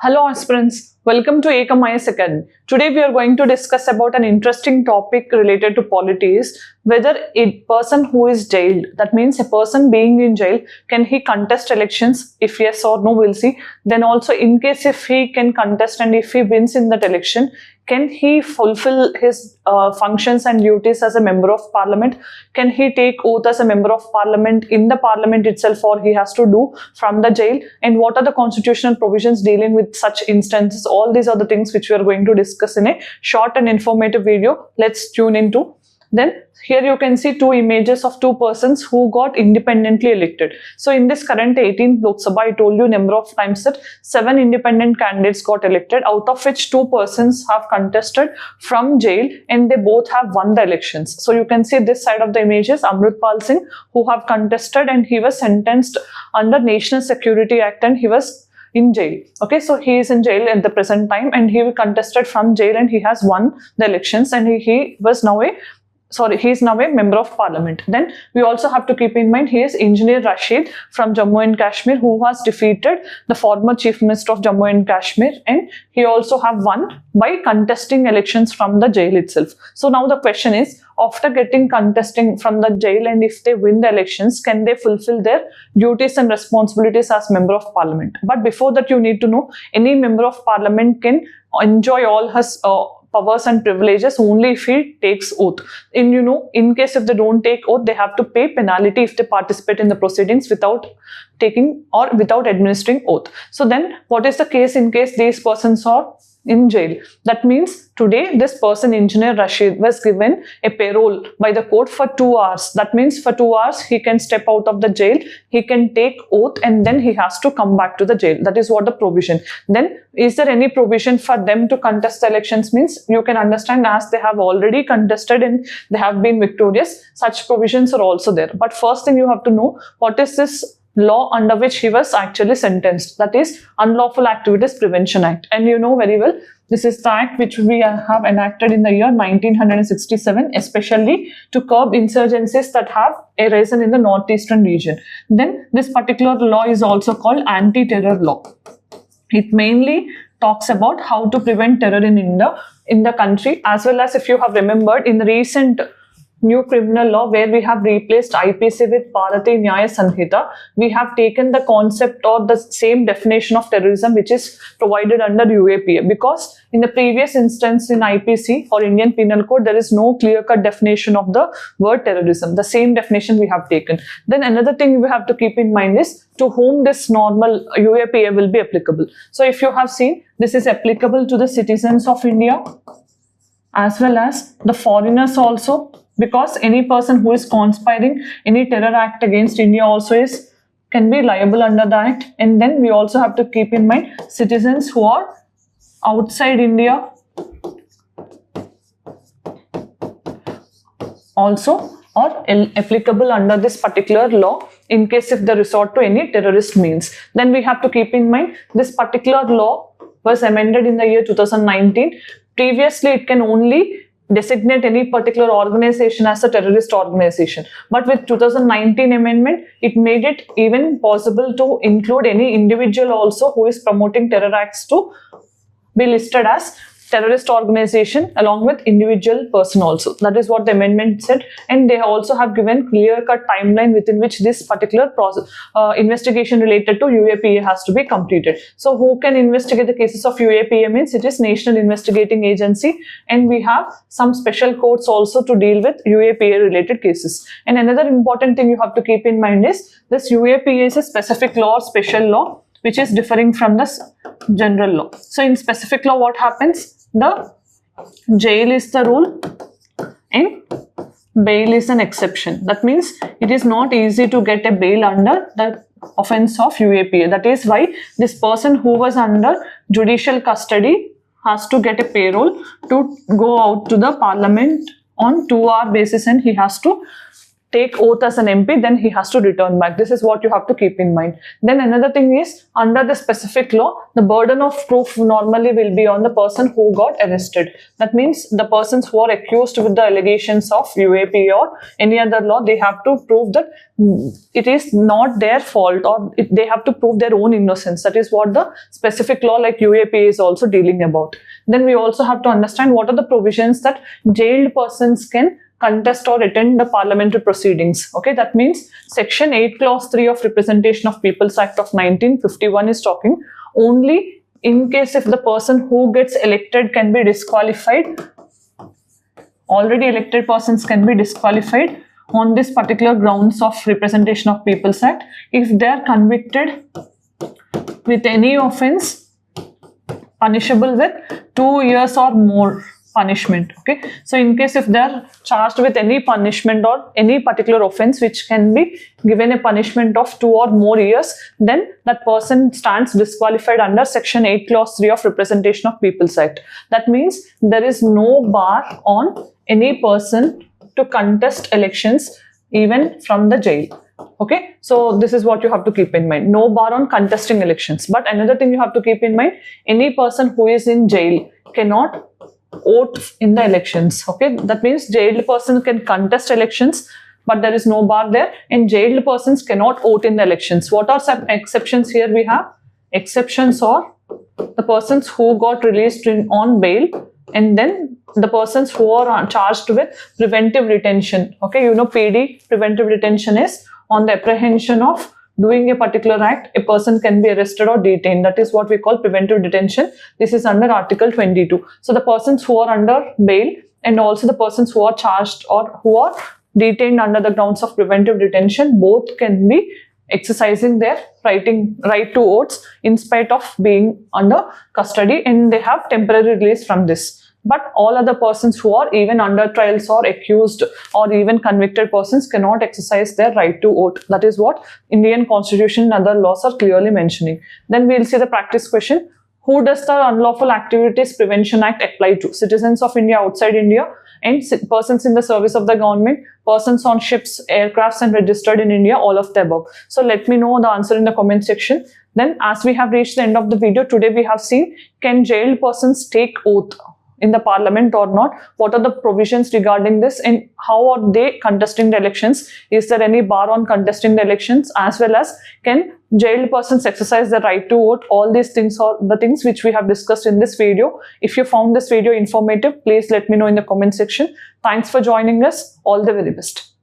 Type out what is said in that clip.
Hello aspirants, welcome to Ekam Academy. Today we are going to discuss about an interesting topic related to polity is whether a person who is jailed, that means a person being in jail, can he contest elections? If yes or no, we'll see. Then also in case if he can contest and if he wins in that election, can he fulfill his functions and duties as a member of parliament? Can he take oath as a member of parliament in the parliament itself, or he has to do from the jail? And what are the constitutional provisions dealing with such instances? All these are the things which we are going to discuss in a short and informative video. Let's tune into. Then here you can see two images of two persons who got independently elected. So in this current 18th Lok Sabha, I told you number of times that 7 independent candidates got elected, out of which 2 persons have contested from jail and they both have won the elections. So you can see this side of the image is Amritpal Singh, who have contested, and he was sentenced under National Security Act and he was in jail. Okay, so he is in jail at the present time and he contested from jail and he has won the elections, and he is now a member of parliament. Then we also have to keep in mind he is Engineer Rashid from Jammu and Kashmir, who has defeated the former Chief Minister of Jammu and Kashmir, and he also have won by contesting elections from the jail itself. So now the question is, after contesting from the jail and if they win the elections, can they fulfill their duties and responsibilities as member of parliament? But before that, you need to know any member of parliament can enjoy all his powers and privileges only if he takes oath. In case if they don't take oath, they have to pay penalty if they participate in the proceedings without taking or without administering oath. So then what is the case in case these persons are in jail? That means today this person, Engineer Rashid, was given a parole by the court for 2 hours. That means for 2 hours he can step out of the jail, he can take oath, and then he has to come back to the jail. That is what the provision. Then is there any provision for them to contest the elections? Means you can understand, as they have already contested and they have been victorious, such provisions are also there. But first thing you have to know, what is this law under which he was actually sentenced? That is Unlawful Activities Prevention Act. And you know very well, this is the act which we have enacted in the year 1967, especially to curb insurgencies that have arisen in the northeastern region. Then this particular law is also called anti-terror law. It mainly talks about how to prevent terror in the country, as well as, if you have remembered, in the recent new criminal law where we have replaced IPC with Bharatiya Nyaya Sanhita, we have taken the concept or the same definition of terrorism which is provided under UAPA, because in the previous instance in IPC or Indian Penal Code, there is no clear-cut definition of the word terrorism. The same definition we have taken. Then another thing we have to keep in mind is to whom this normal UAPA will be applicable. So if you have seen, this is applicable to the citizens of India as well as the foreigners also, because any person who is conspiring any terror act against India also can be liable under the act. And then we also have to keep in mind citizens who are outside India also are applicable under this particular law in case if they resort to any terrorist means. Then we have to keep in mind this particular law was amended in the year 2019. Previously, it can only designate any particular organization as a terrorist organization. But with 2019 amendment, it made it even possible to include any individual also who is promoting terror acts to be listed as terrorist organization along with individual person also. That is what the amendment said, and they also have given clear-cut timeline within which this particular process, investigation related to UAPA has to be completed. So who can investigate the cases of UAPA means it is National Investigating Agency, and we have some special courts also to deal with UAPA related cases. And another important thing you have to keep in mind is this UAPA is a specific law or special law which is differing from the general law. So in specific law, what happens? The jail is the rule and bail is an exception. That means it is not easy to get a bail under the offense of UAPA. That is why this person who was under judicial custody has to get a parole to go out to the parliament on 2-hour basis, and he has to take oath as an MP, then he has to return back. This is what you have to keep in mind. Then another thing is, under the specific law, the burden of proof normally will be on the person who got arrested. That means the persons who are accused with the allegations of UAP or any other law, they have to prove that it is not their fault, or they have to prove their own innocence. That is what the specific law like UAP is also dealing about. Then we also have to understand what are the provisions that jailed persons can contest or attend the parliamentary proceedings. Okay, that means Section 8 Clause 3 of Representation of People's Act of 1951 is talking only in case if the person who gets elected can be disqualified. Already elected persons can be disqualified on this particular grounds of Representation of People's Act if they are convicted with any offence punishable with 2 years or more punishment. Okay, so in case if they are charged with any punishment or any particular offence which can be given a punishment of 2 or more years, then that person stands disqualified under Section 8 Clause 3 of Representation of People's Act. That means there is no bar on any person to contest elections even from the jail. Okay, so this is what you have to keep in mind. No bar on contesting elections. But another thing you have to keep in mind, any person who is in jail cannot vote in the elections. Okay, that means jailed person can contest elections, but there is no bar there, and jailed persons cannot vote in the elections. What are some exceptions here? We have exceptions are the persons who got released on bail, and then the persons who are charged with preventive detention. Okay, you know PD, preventive detention is on the apprehension of doing a particular act, a person can be arrested or detained. That is what we call preventive detention. This is under Article 22. So the persons who are under bail and also the persons who are charged or who are detained under the grounds of preventive detention, both can be exercising their right to votes in spite of being under custody, and they have temporary release from this. But all other persons who are even under trials or accused or even convicted persons cannot exercise their right to vote. That is what Indian Constitution and other laws are clearly mentioning. Then we will see the practice question. Who does the Unlawful Activities Prevention Act apply to? Citizens of India outside India and persons in the service of the government, persons on ships, aircrafts and registered in India, all of the above. So let me know the answer in the comment section. Then as we have reached the end of the video, today we have seen, can jailed persons take oath in the parliament or not? What are the provisions regarding this, and how are they contesting the elections? Is there any bar on contesting the elections, as well as can jailed persons exercise the right to vote? All these things are the things which we have discussed in this video. If you found this video informative, please let me know in the comment section. Thanks for joining us. All the very best.